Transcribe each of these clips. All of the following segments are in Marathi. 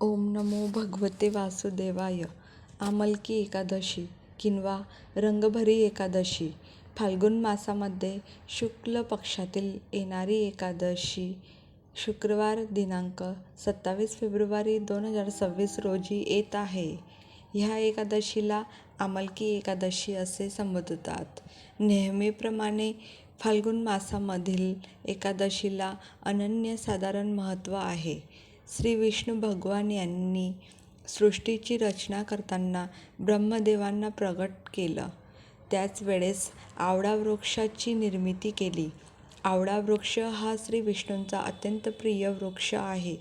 ओम नमो भगवते वासुदेवाय. आमलकी एकादशी किंवा रंगभरी एकादशी फाल्गुन मासामध्ये शुक्ल पक्षातील येणारी एकादशी शुक्रवार दिनांक 27 फेब्रुवारी 2026 रोजी येत आहे. ह्या एकादशीला आमलकी एकादशी असे संबोधतात. नेहमीप्रमाणे फाल्गुन मासामधील एकादशीला अनन्यसाधारण महत्त्व आहे. श्री विष्णू भगवान यांनी सृष्टीची रचना करताना ब्रह्मदेवांना प्रगट केलं. त्याच वेळेस आवळा वृक्षाची निर्मिती केली. आवळा वृक्ष हा श्री विष्णूंचा अत्यंत प्रिय वृक्ष आहे.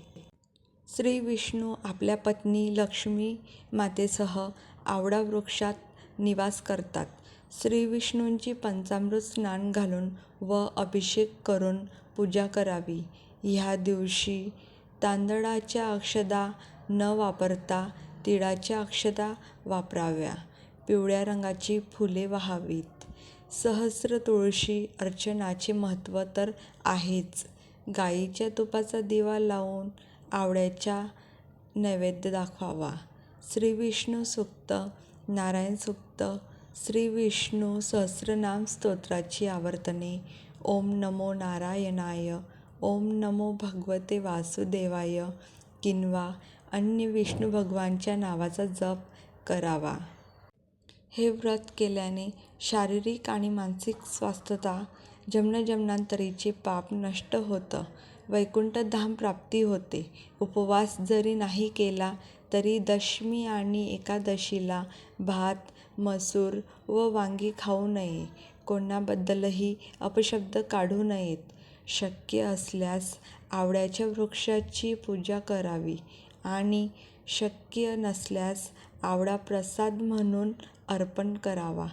श्री विष्णू आपल्या पत्नी लक्ष्मी मातेसह आवळा वृक्षात निवास करतात. श्री विष्णूंची पंचामृत स्नान घालून व अभिषेक करून पूजा करावी. ह्या दिवशी तांदळाच्या अक्षता न वापरता तिळाच्या अक्षता वापराव्या. पिवळ्या रंगाची फुले वाहावीत. सहस्र तुळशी अर्चनाचे महत्त्व तर आहेच. गाईच्या तुपाचा दिवा लावून आवळ्याचा नैवेद्य दाखवावा. श्री विष्णू सूक्त, नारायण सूक्त, श्री विष्णू सहस्रनाम स्तोत्राची आवर्तने, ओम नमो नारायणाय, ओम नमो भगवते वासुदेवाय किंवा अन्य विष्णू भगवानच्या नावाचा जप करावा. हे व्रत केल्याने शारीरिक आणि मानसिक स्वास्थ्यता, जन्मजन्मांतरीचे पाप नष्ट होतं, वैकुंठ धाम प्राप्ती होते. उपवास जरी नाही केला तरी दशमी आणि एकादशीला भात, मसूर व वांगी खाऊ नये. कोणाबद्दलही अपशब्द काढू नयेत. शक्य असल्यास आवळ्याच्या वृक्षाची पूजा करावी आणि शक्य नसल्यास आवळा प्रसाद म्हणून अर्पण करावा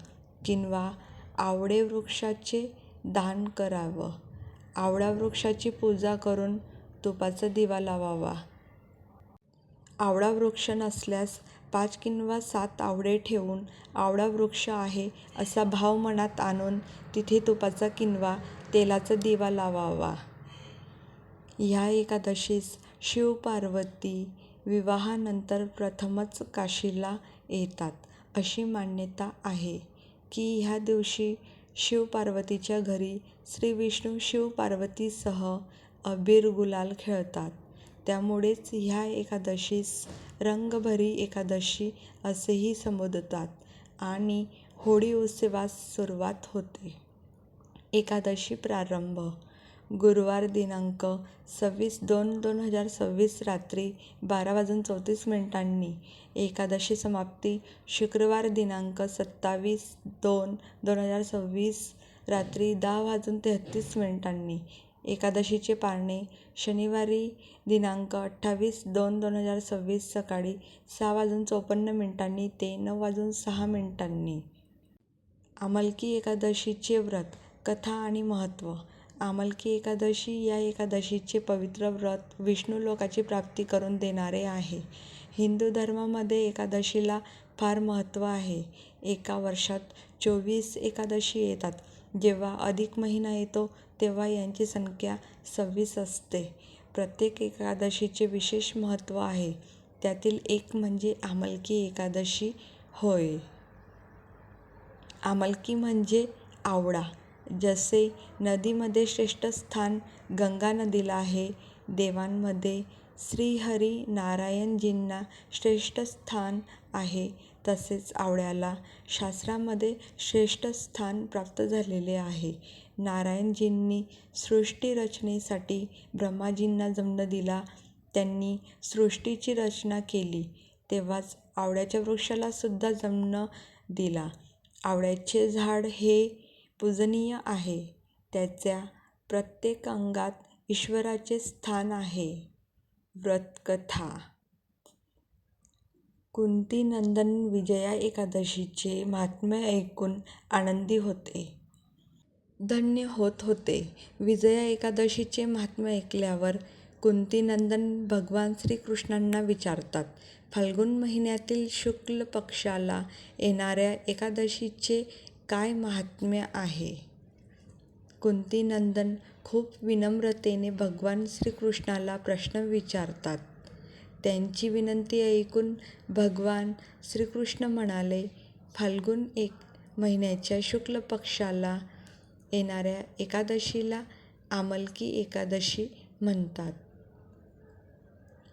किंवा आवळे वृक्षाचे दान करावं. आवळा वृक्षाची पूजा करून तुपाचा दिवा लावावा. आवळा वृक्ष नसल्यास 5 किंवा 7 आवळे ठेवून आवळा वृक्ष आहे असा भाव मनात आणून तिथे तुपाचा किंवा तेलाचा दिवा लावावा. ह्या एकादशीस शिव-पार्वती विवाहानंतर प्रथमच काशीला येतात अशी मान्यता आहे की ह्या दिवशी शिव-पार्वतीच्या घरी श्री विष्णू शिव-पार्वतीसह अबीर गुलाल खेळतात. त्यामुळेच ह्या एकादशीस रंगभरी एकादशी असेही संबोधतात आणि होळी उत्सवास सुरुवात होते. एकादशी प्रारंभ गुरुवार दिनांक 26/2/2026 रात्री 12:34 एकादशी समाप्ती शुक्रवार दिनांक 27/2/2026 रात्री 10:33 एकादशीचे पारणे शनिवारी दिनांक 28/2/2026 सकाळी 6:54 ते 9:06. आमलकी एकादशीचे व्रत, कथा आणि महत्त्व. आमलकी एकादशी या एकादशीचे पवित्र व्रत विष्णू लोकाची प्राप्ती करून देणारे आहे. हिंदू धर्मामध्ये एकादशीला फार महत्त्व आहे. एका वर्षात 24 एकादशी येतात. जेव्हा अधिक महिना येतो तेव्हा यांची संख्या 26 असते. प्रत्येक एकादशीचे विशेष महत्त्व आहे. त्यातील एक म्हणजे आमलकी एकादशी होय. आमलकी म्हणजे आवळा. जसे नदीमध्ये श्रेष्ठ स्थान गंगा नदीला आहे, देवांमध्ये श्रीहरी नारायणजींना श्रेष्ठ स्थान आहे, तसेच आवळ्याला शास्त्रामध्ये श्रेष्ठ स्थान प्राप्त झालेले आहे. नारायणजींनी सृष्टी रचनेसाठी ब्रह्माजींना जन्म दिला. त्यांनी सृष्टीची रचना केली तेव्हाच आवळ्याच्या वृक्षाला सुद्धा जन्म दिला. आवळ्याचे झाड हे पूजनीय आहे. त्याच्या प्रत्येक अंगात ईश्वराचे स्थान आहे. व्रतकथा. कुंतीनंदन विजया एकादशीचे महात्म्य ऐकून आनंदी होते. धन्य होत होते. विजया एकादशीचे महात्म्य ऐकल्यावर कुंतीनंदन भगवान श्रीकृष्णांना विचारतात, फाल्गुन महिन्यातील शुक्ल पक्षाला येणाऱ्या एकादशीचे काय महात्म्य आहे? कुंतीनंदन खूप विनम्रतेने भगवान श्रीकृष्णाला प्रश्न विचारतात. त्यांची विनंती ऐकून भगवान श्रीकृष्ण म्हणाले, फाल्गुन महिन्याच्या शुक्ल पक्षाला येणाऱ्या एकादशीला आमलकी एकादशी म्हणतात.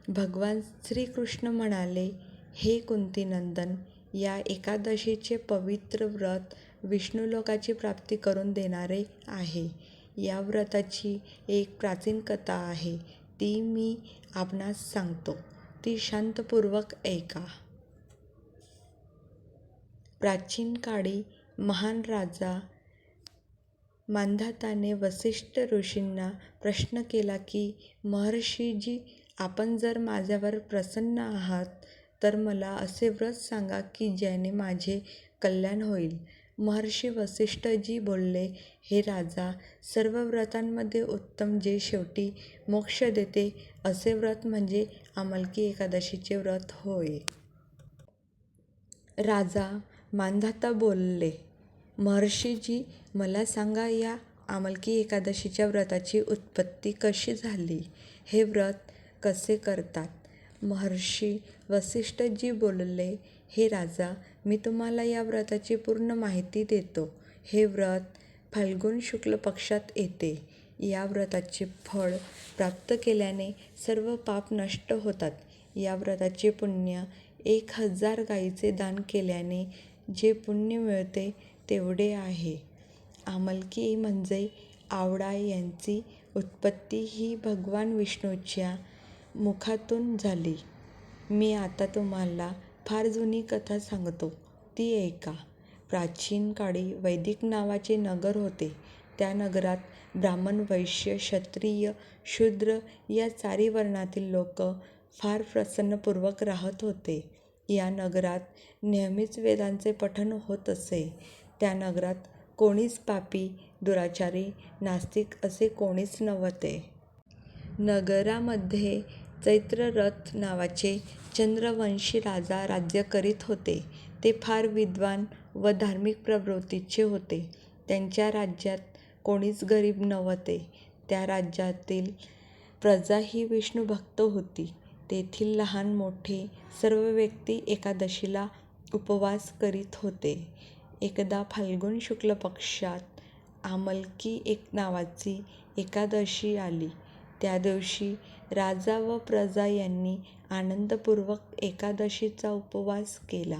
भगवान श्रीकृष्ण म्हणाले, हे कुंतीनंदन, या एकादशीचे पवित्र व्रत विष्णुलोकाची प्राप्ती करून देणारे आहे. या व्रताची एक प्राचीन कथा आहे, ती मी आपणास सांगतो, ती शांतपूर्वक ऐका. प्राचीन काळी महान राजा मांधाताने वसिष्ठ ऋषींना प्रश्न केला की, महर्षीजी, आपण जर माझ्यावर प्रसन्न आहात तर मला असे व्रत सांगा की ज्याने माझे कल्याण होईल. महर्षी वसिष्ठजी बोलले, हे राजा, सर्व व्रतांमध्ये उत्तम जे शेवटी मोक्ष देते असे व्रत म्हणजे आमलकी एकादशीचे व्रत होय. राजा मांधाता बोलले, महर्षीजी, मला सांगा, या आमलकी एकादशीच्या व्रताची उत्पत्ती कशी झाली? हे व्रत कसे करतात? महर्षी वसिष्ठजी बोलले, हे राजा, मी तुम्हाला या व्रताची पूर्ण माहिती देतो. हे व्रत फाल्गुन शुक्ल पक्षात येते. या व्रताचे फळ प्राप्त केल्याने सर्व पाप नष्ट होतात. या व्रताचे पुण्य 1000 गायीचे दान केल्याने जे पुण्य मिळते तेवढे आहे. आमलकी म्हणजे आवळा यांची उत्पत्ती ही भगवान विष्णूच्या मुखातून झाली. मी आता तुम्हाला फार जुनी कथा सांगतो, ती ऐका. प्राचीन काळी वैदिक नावाचे नगर होते. त्या नगरात ब्राह्मण, वैश्य, क्षत्रिय, शूद्र या चारी वर्णातील लोक फार प्रसन्नपूर्वक राहत होते. या नगरात नेहमीच वेदांचे पठण होत असे. त्या नगरात कोणीच पापी, दुराचारी, नास्तिक असे कोणीच नव्हते. नगरामध्ये चैत्ररथ नावाचे चंद्रवंशी राजा राज्य करीत होते. ते फार विद्वान व धार्मिक प्रवृत्तीचे होते. त्यांच्या राज्यात कोणीच गरीब नव्हते. त्या राज्यातील प्रजा ही विष्णुभक्त होती. तेथील लहान मोठे सर्व व्यक्ती एकादशीला उपवास करीत होते. एकदा फाल्गुन शुक्ल पक्षात आमलकी नावाची एकादशी आली. त्या दिवशी राजा व प्रजा यांनी आनंदपूर्वक एकादशीचा उपवास केला.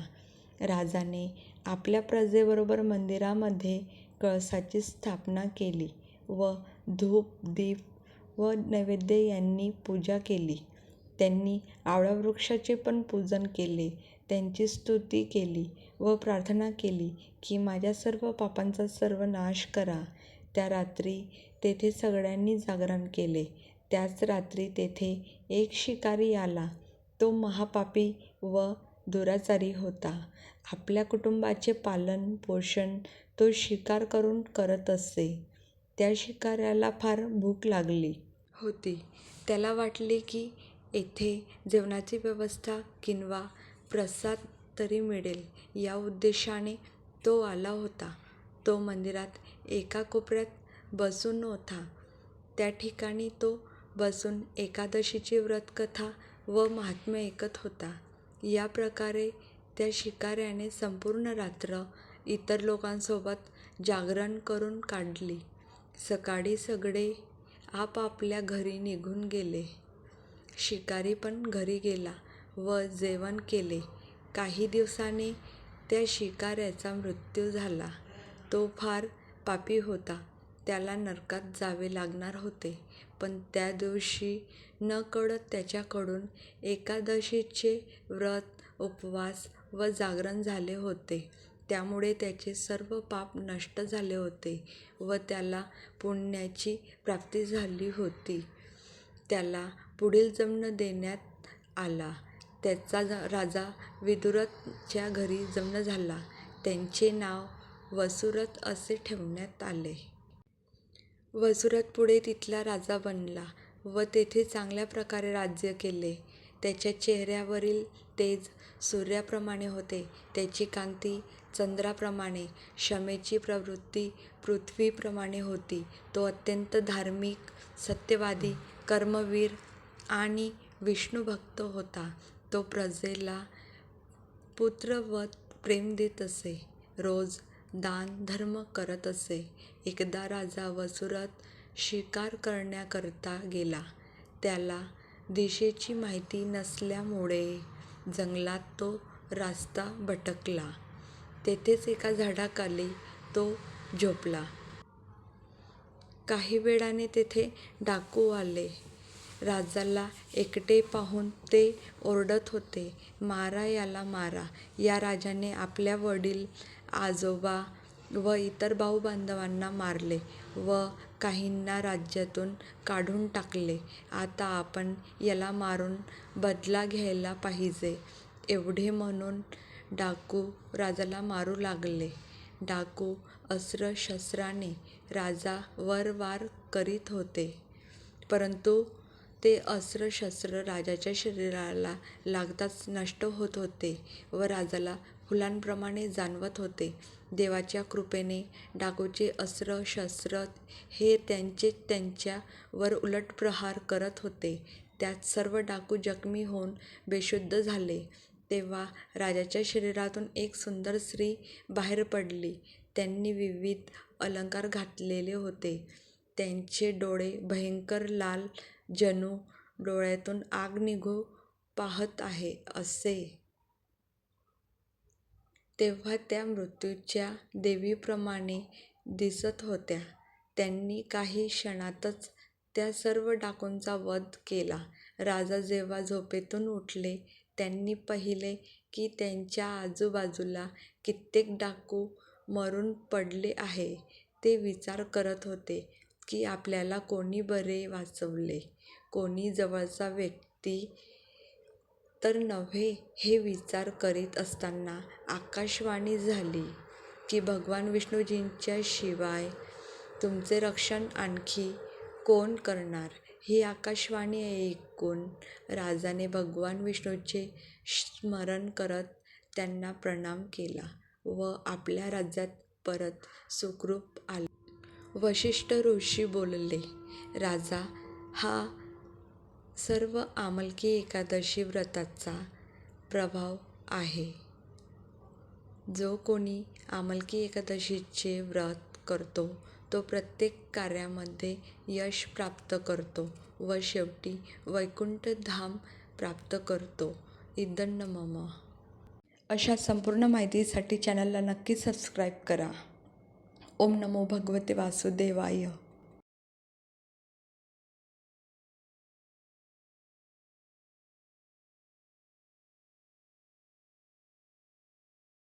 राजाने आपल्या प्रजेबरोबर मंदिरामध्ये कळसाची स्थापना केली व धूप, दीप व नैवेद्य यांनी पूजा केली. त्यांनी आवळा वृक्षाचे पण पूजन केले. त्यांची स्तुती केली व प्रार्थना केली की माझ्या सर्व पापांचा सर्वनाश करा. त्या रात्री तेथे सगळ्यांनी जागरण केले. त्याच रात्री तेथे एक शिकारी आला. तो महापापी व दुराचारी होता. आपल्या कुटुंबाचे पालन पोषण तो शिकार करून करत असे. त्या शिकाऱ्याला फार भूक लागली होती. त्याला वाटले की येथे जेवणाची व्यवस्था किंवा प्रसाद तरी मिळेल. या उद्देशाने तो आला होता. तो मंदिरात एका कोपऱ्यात बसून होता. त्या ठिकाणी तो बसून एकादशीची व्रतकथा व महात्म्य ऐकत होता. या प्रकारे त्या शिकाऱ्याने संपूर्ण रात्र इतर लोकांसोबत जागरण करून काढली. सकाळी सगळे आपापल्या घरी निघून गेले. शिकारी पण घरी गेला व जेवण केले. काही दिवसांनी त्या शिकाऱ्याचा मृत्यू झाला. तो फार पापी होता. त्याला नरकात जावे लागणार होते. पण त्या दिवशी नकळत त्याच्याकडून एकादशीचे व्रत, उपवास व जागरण झाले होते. त्यामुळे त्याचे सर्व पाप नष्ट झाले होते व त्याला पुण्याची प्राप्ती झाली होती. त्याला पुढील जन्म देण्यात आला. त्याचा राजा विदुरथच्या घरी जन्म झाला. त्याचे नाव वसुरथ असे ठेवण्यात आले. वसुरथ पुढे तिथला राजा बनला व तेथे चांगल्या प्रकारे राज्य केले. त्याच्या चेहऱ्यावरील तेज सूर्याप्रमाणे होते. त्याची कांती चंद्राप्रमाणे, क्षमेची प्रवृत्ती पृथ्वीप्रमाणे होती. तो अत्यंत धार्मिक, सत्यवादी, कर्मवीर आणि विष्णुभक्त होता. तो प्रजेला पुत्रवत प्रेम देत असे. रोज दान धर्म करत असे. एकदा राजा वसुरथ शिकार करण्याकरता गेला. त्याला दिशेची माहिती नसल्यामुळे जंगलात तो रास्ता भटकला. तेथेच एका झाडाखाली तो झोपला. काही वेळाने तेथे डाकू आले. राजाला एकटे पाहून ते ओरडत होते, "मारा याला मारा. " या राजाने आपल्या वडील, आजोबा व इतर भाऊ-बांधवांना मारले व काहींना राज्यातून काढून टाकले. आता आपण याला मारून बदला घ्यायला पाहिजे. एवढे म्हणून डाकू राजाला मारू लागले. डाकू अस्त्र-शस्त्राने राजावर वार करीत होते, परंतु ते अस्त्र-शस्त्र राजाच्या शरीराला लागताच नष्ट होत होते व राजाला फुलांप्रमाणे जाणवत होते. देवाच्या कृपेने डाकूचे अस्त्र-शस्त्र हे त्यांच्यावर उलट प्रहार करत होते. त्यात सर्व डाकू जखमी होऊन बेशुद्ध झाले. तेव्हा राजाच्या शरीरातून एक सुंदर स्त्री बाहेर पडली. त्यांनी विविध अलंकार घातलेले होते. त्यांचे डोळे भयंकर लाल, जणू डोळ्यातून आग निघू पाहत आहे असे. तेव्हा त्या मृत्यूच्या देवीप्रमाणे दिसत होत्या. त्यांनी काही क्षणातच त्या सर्व डाकूंचा वध केला. राजा जेव्हा झोपेतून उठले, त्यांनी पाहिले की त्यांच्या आजूबाजूला कित्येक डाकू मरून पडले आहे. ते विचार करत होते की आपल्याला कोणी बरे वाचवले, कोणी जवळचा व्यक्ती तर नव्हे. हे विचार करीत असताना आकाशवाणी झाली की भगवान विष्णूजींच्या शिवाय तुमचे रक्षण आणखी कोण करणार. ही आकाशवाणी ऐकून राजाने भगवान विष्णूचे स्मरण करत त्यांना प्रणाम केला व आपल्या राज्यात परत सुखरूप आले. वसिष्ठ ऋषी बोलले, "राजा, हा सर्व आमलकी एकादशी व्रताचा प्रभाव आहे. जो कोणी आमलकी एकादशीचे व्रत करतो तो प्रत्येक कार्यामध्ये यश प्राप्त करतो व शेवटी वैकुंठ धाम प्राप्त करतो. इदं मम. अशा संपूर्ण माहितीसाठी चॅनलला नक्की सबस्क्राईब करा. ओम नमो भगवते वासुदेवाय.